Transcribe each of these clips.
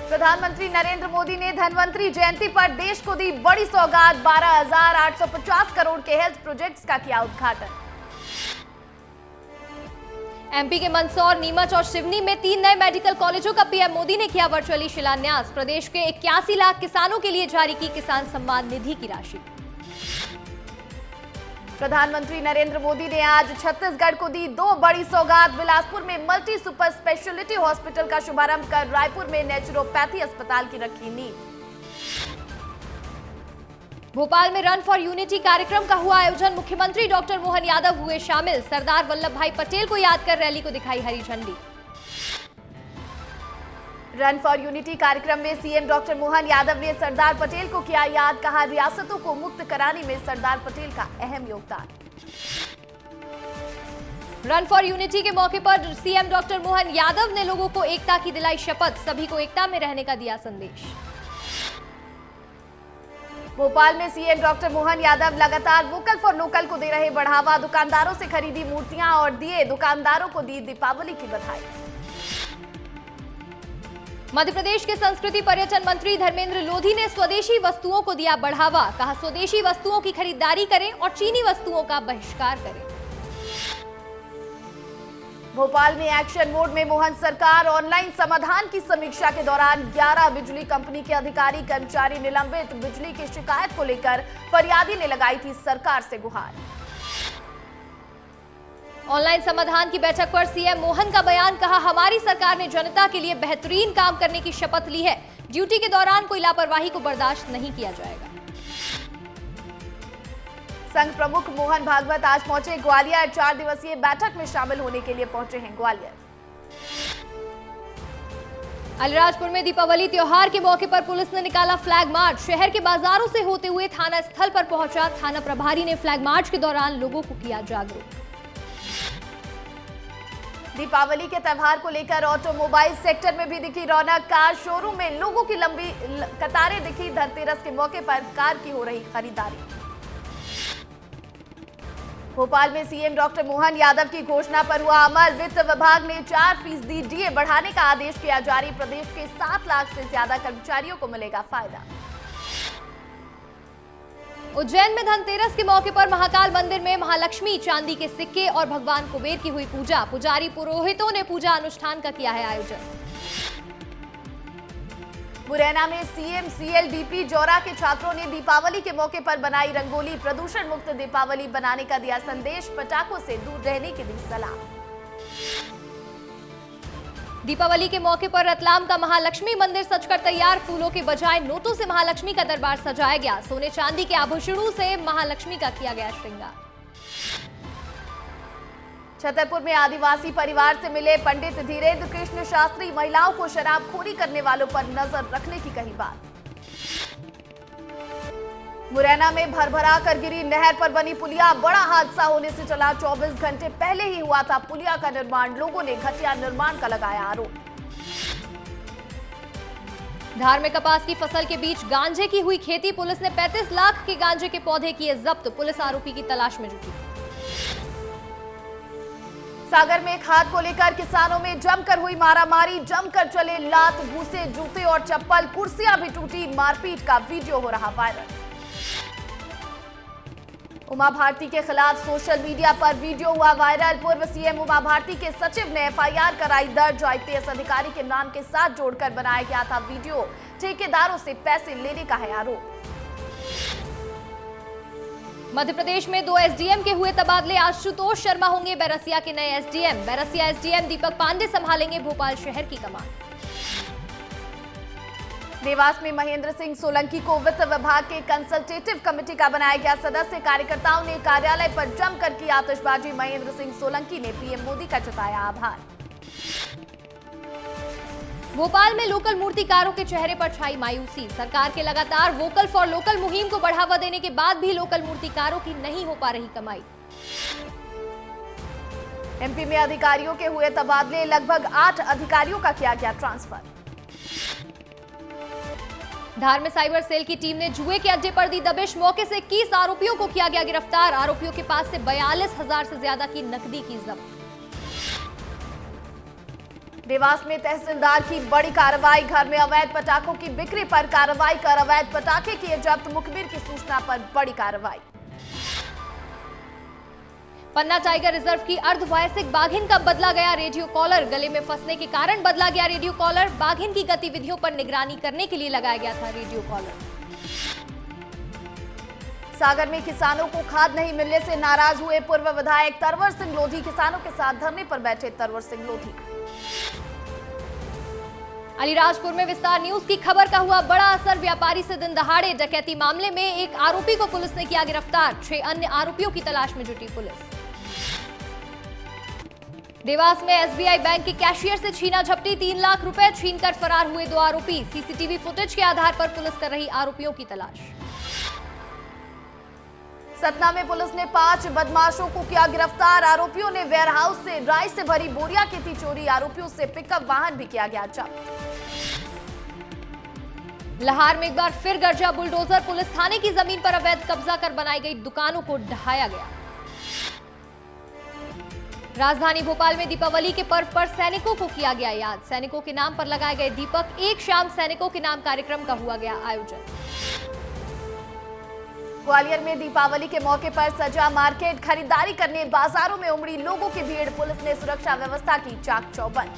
प्रधानमंत्री नरेंद्र मोदी ने धन्वंतरी जयंती पर देश को दी बड़ी सौगात। 12,850 करोड़ के हेल्थ प्रोजेक्ट्स का किया उद्घाटन। एमपी के मंदसौर, नीमच और सिवनी में 3 नए मेडिकल कॉलेजों का पीएम मोदी ने किया वर्चुअली शिलान्यास। प्रदेश के 81 लाख किसानों के लिए जारी की किसान सम्मान निधि की राशि। प्रधानमंत्री नरेंद्र मोदी ने आज छत्तीसगढ़ को दी 2 बड़ी सौगात। बिलासपुर में मल्टी सुपर स्पेशलिटी हॉस्पिटल का शुभारंभ कर रायपुर में नेचुरोपैथी अस्पताल की रखी नींव। भोपाल में रन फॉर यूनिटी कार्यक्रम का हुआ आयोजन। मुख्यमंत्री डॉक्टर मोहन यादव हुए शामिल। सरदार वल्लभ भाई पटेल को याद कर रैली को दिखाई हरी झंडी। रन फॉर यूनिटी कार्यक्रम में सीएम डॉक्टर मोहन यादव ने सरदार पटेल को किया याद। कहा, रियासतों को मुक्त कराने में सरदार पटेल का अहम योगदान। रन फॉर यूनिटी के मौके पर सीएम डॉक्टर मोहन यादव ने लोगों को एकता की दिलाई शपथ। सभी को एकता में रहने का दिया संदेश। भोपाल में सीएम डॉक्टर मोहन यादव लगातार वोकल फॉर लोकल को दे रहे बढ़ावा। दुकानदारों से खरीदी मूर्तियां और दिए, दुकानदारों को दी दीपावली की बधाई। मध्य प्रदेश के संस्कृति पर्यटन मंत्री धर्मेंद्र लोधी ने स्वदेशी वस्तुओं को दिया बढ़ावा। कहा, स्वदेशी वस्तुओं की खरीदारी करें और चीनी वस्तुओं का बहिष्कार करें। भोपाल में एक्शन मोड में मोहन सरकार। ऑनलाइन समाधान की समीक्षा के दौरान 11 बिजली कंपनी के अधिकारी कर्मचारी निलंबित। बिजली की शिकायत को लेकर फरियादी ने लगाई थी सरकार से गुहार। ऑनलाइन समाधान की बैठक पर सीएम मोहन का बयान। कहा, हमारी सरकार ने जनता के लिए बेहतरीन काम करने की शपथ ली है। ड्यूटी के दौरान कोई लापरवाही को बर्दाश्त नहीं किया जाएगा। संघ प्रमुख मोहन भागवत आज पहुंचे ग्वालियर। 4 दिवसीय बैठक में शामिल होने के लिए पहुंचे हैं ग्वालियर। अलीराजपुर में दीपावली त्योहार के मौके पर पुलिस ने निकाला फ्लैग मार्च। शहर के बाजारों से होते हुए थाना स्थल पर पहुंचा थाना प्रभारी ने फ्लैग मार्च के दौरान लोगों को किया जागरूक। दीपावली के त्यौहार को लेकर ऑटोमोबाइल सेक्टर में भी दिखी रौनक। कार शोरूम में लोगों की लंबी कतारें दिखी। धनतेरस के मौके पर कार की हो रही खरीदारी। भोपाल में सीएम डॉक्टर मोहन यादव की घोषणा पर हुआ अमल। वित्त विभाग ने 4% डीए बढ़ाने का आदेश किया जारी। प्रदेश के 7 लाख से ज्यादा कर्मचारियों को मिलेगा फायदा। उज्जैन में धनतेरस के मौके पर महाकाल मंदिर में महालक्ष्मी, चांदी के सिक्के और भगवान कुबेर की हुई पूजा। पुजारी पुरोहितों ने पूजा अनुष्ठान का किया है आयोजन। मुरैना में सीएम सीएलडीपी जौरा के छात्रों ने दीपावली के मौके पर बनाई रंगोली। प्रदूषण मुक्त दीपावली बनाने का दिया संदेश। पटाखों से दूर रहने की दी सलाह। दीपावली के मौके पर रतलाम का महालक्ष्मी मंदिर सजकर तैयार। फूलों के बजाय नोटों से महालक्ष्मी का दरबार सजाया गया। सोने चांदी के आभूषणों से महालक्ष्मी का किया गया श्रृंगार। छतरपुर में आदिवासी परिवार से मिले पंडित धीरेन्द्र कृष्ण शास्त्री। महिलाओं को शराबखोरी करने वालों पर नजर रखने की कही बात। मुरैना में भरभरा कर गिरी नहर पर बनी पुलिया। बड़ा हादसा होने से चला 24 घंटे पहले ही हुआ था पुलिया का निर्माण। लोगों ने घटिया निर्माण का लगाया आरोप। धार में कपास की फसल के बीच गांजे की हुई खेती। पुलिस ने 35 लाख के गांजे के पौधे किए जब्त। पुलिस आरोपी की तलाश में जुटी। सागर में खाद को लेकर किसानों में जमकर हुई मारामारी। जमकर चले लात, भूसे, जूते और चप्पल। कुर्सियां भी टूटी। मारपीट का वीडियो हो रहा वायरल। उमा भारती के खिलाफ सोशल मीडिया पर वीडियो हुआ वायरल। पूर्व सीएम उमा भारती के सचिव ने एफआईआर कराई दर्ज। आईपीएस अधिकारी के नाम के साथ जोड़कर बनाया गया था वीडियो। ठेकेदारों से पैसे लेने का है आरोप। मध्य प्रदेश में 2 एसडीएम के हुए तबादले। आशुतोष शर्मा होंगे बैरसिया के नए एसडीएम। बैरसिया एसडीएम दीपक पांडे संभालेंगे भोपाल शहर की कमान। देवास में महेंद्र सिंह सोलंकी को वित्त विभाग के कंसल्टेटिव कमेटी का बनाया गया सदस्य। कार्यकर्ताओं ने कार्यालय पर जमकर की आतिशबाजी। महेंद्र सिंह सोलंकी ने पीएम मोदी का जताया आभार। भोपाल में लोकल मूर्तिकारों के चेहरे पर छाई मायूसी। सरकार के लगातार वोकल फॉर लोकल मुहिम को बढ़ावा देने के बाद भी लोकल मूर्तिकारों की नहीं हो पा रही कमाई। एमपी में अधिकारियों के हुए तबादले। लगभग 8 अधिकारियों का किया गया ट्रांसफर। धार में साइबर सेल की टीम ने जुए के अड्डे पर दी दबिश। मौके से 21 आरोपियों को किया गया गिरफ्तार। आरोपियों के पास से 42,000 से ज्यादा की नकदी की जब्त। देवास में तहसीलदार की बड़ी कार्रवाई, घर में अवैध पटाखों की बिक्री पर कार्रवाई कर अवैध पटाखे किए जब्त, मुखबिर की सूचना पर बड़ी कार्रवाई। पन्ना टाइगर रिजर्व की अर्धवयस्क बाघिन का बदला गया रेडियो कॉलर, गले में फंसने के कारण बदला गया रेडियो कॉलर। बाघिन की गतिविधियों पर निगरानी करने के लिए लगाया गया था रेडियो कॉलर। सागर में किसानों को खाद नहीं मिलने से नाराज हुए पूर्व विधायक तरवर सिंह लोधी, किसानों के साथ धरने पर बैठे तरवर सिंह लोधी। अलीराजपुर में विस्तार न्यूज की खबर का हुआ बड़ा असर, व्यापारी से दिन दहाड़े डकैती मामले में एक आरोपी को पुलिस ने किया गिरफ्तार, 6 अन्य आरोपियों की तलाश में जुटी पुलिस। देवास में एसबीआई बैंक के कैशियर से छीना झपटी, 3 लाख रुपए छीनकर फरार हुए 2 आरोपी, सीसीटीवी फुटेज के आधार पर पुलिस कर रही आरोपियों की तलाश। सतना में पुलिस ने 5 बदमाशों को किया गिरफ्तार, आरोपियों ने वेयरहाउस से राई से भरी बोरिया की थी चोरी, आरोपियों से पिकअप वाहन भी किया गया जब्त। लहार में एक बार फिर गरजा बुलडोजर, पुलिस थाने की जमीन पर अवैध कब्जा कर बनाई गई दुकानों को ढहाया गया। राजधानी भोपाल में दीपावली के पर्व पर सैनिकों को किया गया याद, सैनिकों के नाम पर लगाए गए दीपक, एक शाम सैनिकों के नाम कार्यक्रम का हुआ गया आयोजन। ग्वालियर में दीपावली के मौके पर सजा मार्केट, खरीदारी करने बाजारों में उमड़ी लोगों की भीड़, पुलिस ने सुरक्षा व्यवस्था की चाक चौबंद।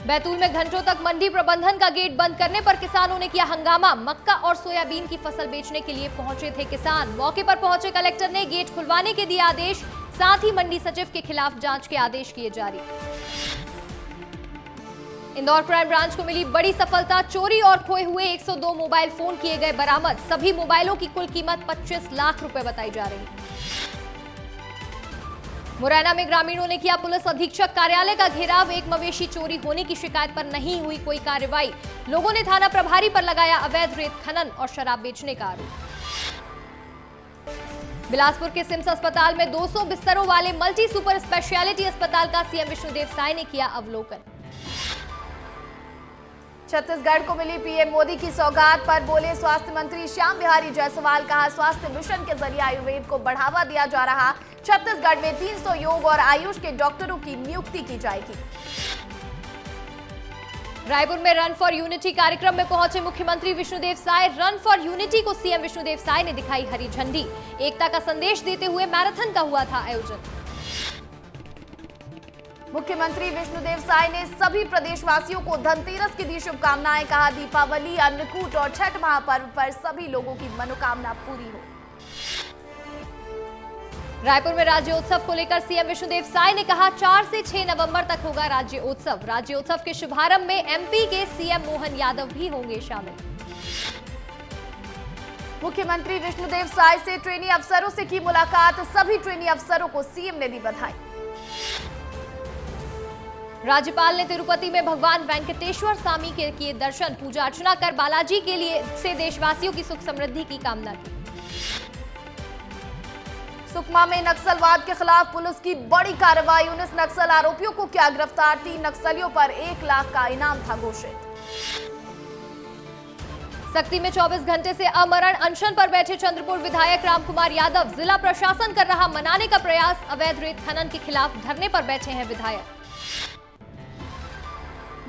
बैतूल में घंटों तक मंडी प्रबंधन का गेट बंद करने पर किसानों ने किया हंगामा, मक्का और सोयाबीन की फसल बेचने के लिए पहुंचे थे किसान, मौके पर पहुंचे कलेक्टर ने गेट खुलवाने के दिए आदेश, साथ ही मंडी सचिव के खिलाफ जांच के आदेश किए जारी। इंदौर क्राइम ब्रांच को मिली बड़ी सफलता, चोरी और खोए हुए 102 मोबाइल फोन किए गए बरामद, सभी मोबाइलों की कुल कीमत 25 लाख रुपए बताई जा रही है। मुरैना में ग्रामीणों ने किया पुलिस अधीक्षक कार्यालय का घेराव, एक मवेशी चोरी होने की शिकायत पर नहीं हुई कोई कार्रवाई, लोगों ने थाना प्रभारी पर लगाया अवैध रेत खनन और शराब बेचने का आरोप। बिलासपुर के सिम्स अस्पताल में 200 बिस्तरों वाले मल्टी सुपर स्पेशलिटी अस्पताल का सीएम विष्णुदेव साय ने किया अवलोकन। छत्तीसगढ़ को मिली पीएम मोदी की सौगात पर बोले स्वास्थ्य मंत्री श्याम बिहारी जायसवाल, कहा स्वास्थ्य मिशन के जरिए आयुर्वेद को बढ़ावा दिया जा रहा, छत्तीसगढ़ में 300 योग और आयुष के डॉक्टरों की नियुक्ति की जाएगी। रायपुर में रन फॉर यूनिटी कार्यक्रम में पहुंचे मुख्यमंत्री Vishnudeo Sai, run for unity को सीएम विष्णुदेव साय ने दिखाई हरी झंडी, एकता का संदेश देते हुए मैराथन का हुआ था आयोजन। मुख्यमंत्री विष्णुदेव साय ने सभी प्रदेशवासियों को धनतेरस की दी शुभकामनाएं, कहा दीपावली, अन्नकूट और छठ महापर्व पर सभी लोगों की मनोकामना पूरी हो। रायपुर में राज्योत्सव को लेकर सीएम विष्णुदेव साय ने कहा 4 से 6 नवंबर तक होगा राज्योत्सव, राज्योत्सव के शुभारंभ में एमपी के सीएम मोहन यादव भी होंगे शामिल। मुख्यमंत्री विष्णुदेव साय से ट्रेनी अफसरों से की मुलाकात, सभी ट्रेनी अफसरों को सीएम ने दी बधाई। राज्यपाल ने तिरुपति में भगवान वेंकटेश्वर स्वामी के किए दर्शन, पूजा अर्चना कर बालाजी के लिए से देशवासियों की सुख समृद्धि की कामना की। सुकमा में नक्सलवाद के खिलाफ पुलिस की बड़ी कार्रवाई, 19 नक्सल आरोपियों को किया गिरफ्तार, 3 नक्सलियों पर 1 लाख का इनाम था घोषित। सक्ती में 24 घंटे से अमरण अनशन पर बैठे चंद्रपुर विधायक रामकुमार यादव, जिला प्रशासन कर रहा मनाने का प्रयास, अवैध रेत खनन के खिलाफ धरने पर बैठे हैं विधायक।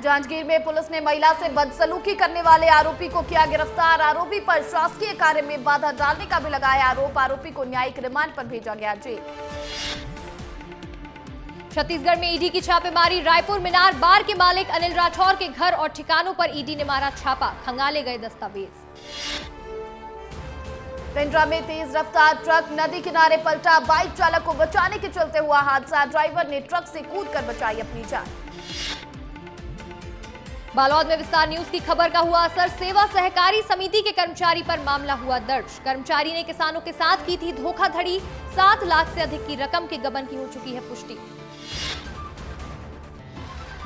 जांजगीर में पुलिस ने महिला से बदसलूकी करने वाले आरोपी को किया गिरफ्तार, आरोपी पर शासकीय कार्य में बाधा डालने का भी लगाया आरोप, आरोपी को न्यायिक रिमांड पर भेजा गया जेल। छत्तीसगढ़ में ईडी की छापेमारी, रायपुर मीनार बार के मालिक अनिल राठौर के घर और ठिकानों पर ईडी ने मारा छापा, खंगाले गए दस्तावेज। पेंड्रा में तेज रफ्तार ट्रक नदी किनारे पलटा, बाइक चालक को बचाने के चलते हुआ हादसा, ड्राइवर ने ट्रक से कूदकर बचाई अपनी जान। बालोद में विस्तार न्यूज की खबर का हुआ असर, सेवा सहकारी समिति के कर्मचारी पर मामला हुआ दर्ज, कर्मचारी ने किसानों के साथ की थी धोखाधड़ी, 7 लाख से अधिक की रकम के गबन की हो चुकी है पुष्टि।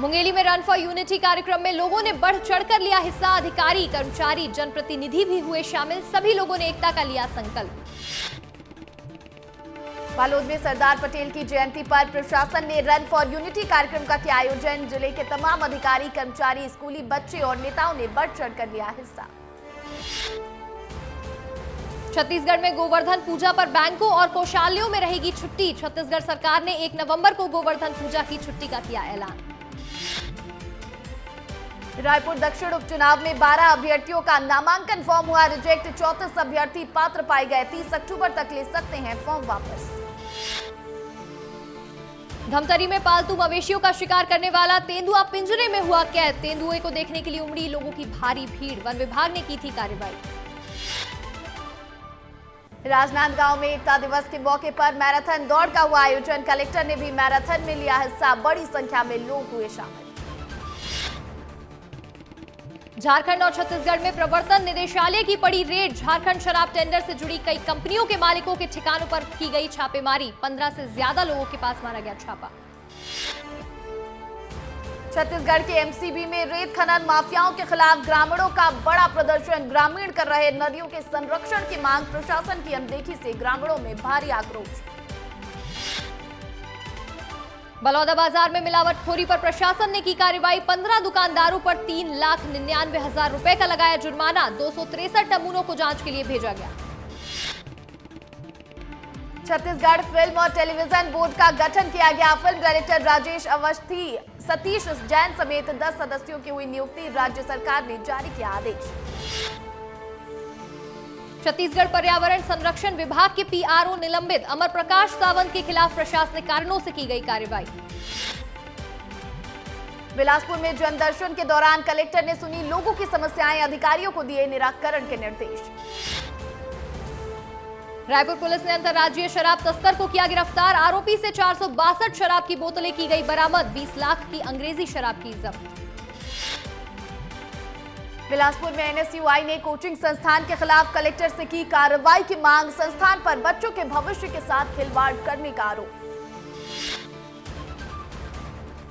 मुंगेली में रन फॉर यूनिटी कार्यक्रम में लोगों ने बढ़ चढ़कर लिया हिस्सा, अधिकारी, कर्मचारी, जनप्रतिनिधि भी हुए शामिल, सभी लोगों ने एकता का लिया संकल्प। बालोद में सरदार पटेल की जयंती पर प्रशासन ने रन फॉर यूनिटी कार्यक्रम का किया आयोजन, जिले के तमाम अधिकारी, कर्मचारी, स्कूली बच्चे और नेताओं ने बढ़ चढ़कर लिया हिस्सा। छत्तीसगढ़ में गोवर्धन पूजा पर बैंकों और कोषालयों में रहेगी छुट्टी। छत्तीसगढ़ सरकार ने 1 नवंबर को गोवर्धन पूजा की छुट्टी का किया ऐलान। रायपुर दक्षिण उपचुनाव में 12 अभ्यर्थियों का नामांकन फॉर्म हुआ रिजेक्ट। 34 अभ्यर्थी पात्र पाए गए। 30 अक्टूबर तक ले सकते हैं फॉर्म वापस। धमतरी में पालतू मवेशियों का शिकार करने वाला तेंदुआ पिंजरे में हुआ कैद। तेंदुए को देखने के लिए उमड़ी लोगों की भारी भीड़। वन विभाग ने की थी कार्रवाई। राजनांदगांव में एकता दिवस के मौके पर मैराथन दौड़ का हुआ आयोजन। कलेक्टर ने भी मैराथन में लिया हिस्सा। बड़ी संख्या में लोग हुए शामिल। झारखंड और छत्तीसगढ़ में प्रवर्तन निदेशालय की पड़ी रेड। झारखंड शराब टेंडर से जुड़ी कई कंपनियों के मालिकों के ठिकानों पर की गई छापेमारी। 15 से ज्यादा लोगों के पास मारा गया छापा। छत्तीसगढ़ के एमसीबी में रेत खनन माफियाओं के खिलाफ ग्रामीणों का बड़ा प्रदर्शन। ग्रामीण कर रहे नदियों के संरक्षण की मांग। प्रशासन की अनदेखी से ग्रामीणों में भारी आक्रोश। बलौदा बाजार में मिलावटखोरी पर प्रशासन ने की कार्रवाई। 15 दुकानदारों पर 3,99,000 रुपए का लगाया जुर्माना। 263 नमूनों को जांच के लिए भेजा गया। छत्तीसगढ़ फिल्म और टेलीविजन बोर्ड का गठन किया गया। फिल्म डायरेक्टर राजेश अवस्थी, सतीश जैन समेत 10 सदस्यों की हुई नियुक्ति। राज्य सरकार ने जारी किया आदेश। छत्तीसगढ़ पर्यावरण संरक्षण विभाग के पीआरओ निलंबित। अमर प्रकाश सावंत के खिलाफ प्रशासनिक कारणों से की गई कार्रवाई। बिलासपुर में जन दर्शन के दौरान कलेक्टर ने सुनी लोगों की समस्याएं। अधिकारियों को दिए निराकरण के निर्देश। रायपुर पुलिस ने अंतर्राज्यीय शराब तस्कर को किया गिरफ्तार। आरोपी से 462 शराब की बोतलें की गई बरामद। 20 लाख की अंग्रेजी शराब की जब्त। बिलासपुर में एनएसयूआई ने कोचिंग संस्थान के खिलाफ कलेक्टर से की कार्रवाई की मांग। संस्थान पर बच्चों के भविष्य के साथ खिलवाड़ करने का आरोप।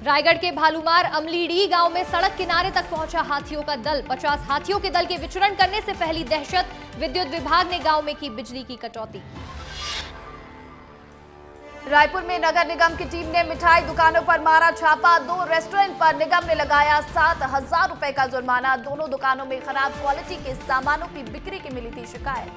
रायगढ़ के भालूमार अमलीडी गांव में सड़क किनारे तक पहुंचा हाथियों का दल। 50 हाथियों के दल के विचरण करने से पहली दहशत। विद्युत विभाग ने गांव में की बिजली की कटौती। रायपुर में नगर निगम की टीम ने मिठाई दुकानों पर मारा छापा। 2 रेस्टोरेंट पर निगम ने लगाया 7,000 रुपए का जुर्माना। दोनों दुकानों में खराब क्वालिटी के सामानों की बिक्री की मिली थी शिकायत।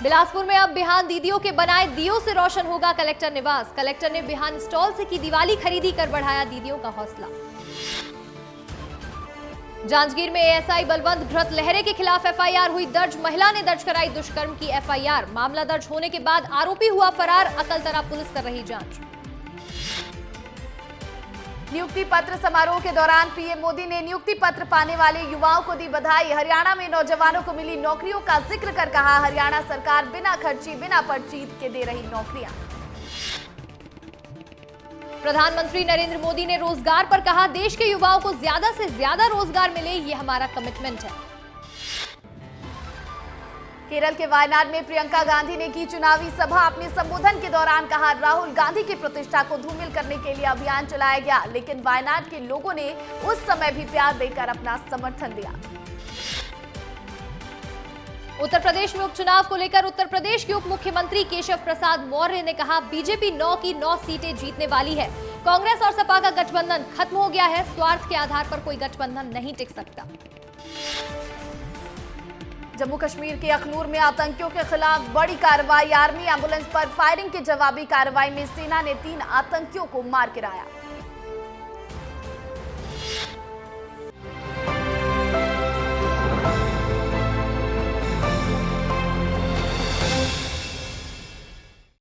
बिलासपुर में अब बिहान दीदियों के बनाए दियों से रोशन होगा कलेक्टर निवास। कलेक्टर ने बिहान स्टॉल से की दिवाली खरीदी कर बढ़ाया दीदियों का हौसला। जांजगीर में एएसआई बलवंत भ्रत लहरे के खिलाफ एफआईआर हुई दर्ज। महिला ने दर्ज कराई दुष्कर्म की एफआईआर। मामला दर्ज होने के बाद आरोपी हुआ फरार। अकलतरा पुलिस कर रही जांच। नियुक्ति पत्र समारोह के दौरान पीएम मोदी ने नियुक्ति पत्र पाने वाले युवाओं को दी बधाई। हरियाणा में नौजवानों को मिली नौकरियों का जिक्र कर कहा, हरियाणा सरकार बिना खर्ची बिना पर्ची के दे रही नौकरियां। प्रधानमंत्री नरेंद्र मोदी ने रोजगार पर कहा, देश के युवाओं को ज्यादा से ज्यादा रोजगार मिले, ये हमारा कमिटमेंट है। केरल के वायनाड में प्रियंका गांधी ने की चुनावी सभा। अपने संबोधन के दौरान कहा, राहुल गांधी की प्रतिष्ठा को धूमिल करने के लिए अभियान चलाया गया, लेकिन वायनाड के लोगों ने उस समय भी प्यार देकर अपना समर्थन दिया। उत्तर प्रदेश में उपचुनाव को लेकर उत्तर प्रदेश के उप मुख्यमंत्री केशव प्रसाद मौर्य ने कहा, बीजेपी 9 की 9 सीटें जीतने वाली है। कांग्रेस और सपा का गठबंधन खत्म हो गया है। स्वार्थ के आधार पर कोई गठबंधन नहीं टिक सकता। जम्मू कश्मीर के अखनूर में आतंकियों के खिलाफ बड़ी कार्रवाई। आर्मी एम्बुलेंस पर फायरिंग की जवाबी कार्रवाई में सेना ने 3 आतंकियों को मार गिराया।